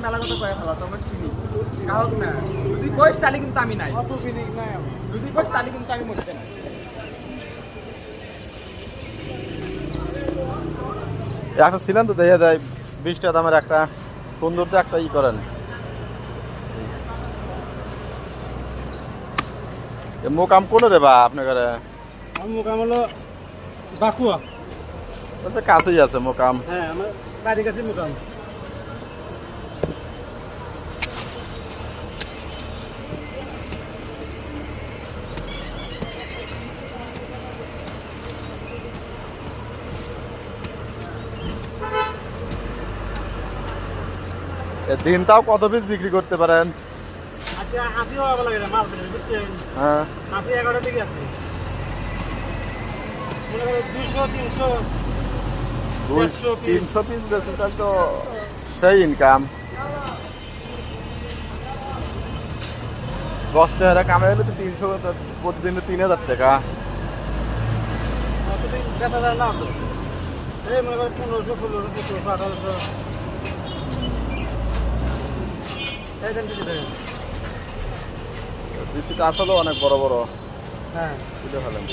মেলা কথা কয়ে ফেলা তোমার চিনি গ্রাহক না যদি কইস তাহলে কিন্তু আমি নাই অত ফিলিং নাই আমার। যদি কইস তাহলে কিন্তু আমি মরতে না একটা ছিলেন তো দেখা যায় 20 টাকা দামের একটা সুন্দর তো একটা ই করেন মোকাম কোনে দেবা আপনার ঘরে আমার মোকাম হলো বাকুয়া। কাছেই আছে মোকাম হ্যাঁ আমার বাড়ির কাছে মোকাম। দিনটাও কত পিস বিক্রি করতে পারেন? আজকে 80 টাকা লাগে মাল বুঝছেন। হ্যাঁ 80 11 থেকে আছে 200 300 300 পিস বেশি তাহলে তো সেই ইনকাম 10 টাকা কামাই হলে তো 300 প্রতিদিনে 3000 টাকা কতদিন বেচা যায় না তো এই মনে করেন 1500 1600 1700 এই দেন দিতে দেন। বৃষ্টিটা আসলে অনেক বড় বড় হ্যাঁ তুলে ফেলেন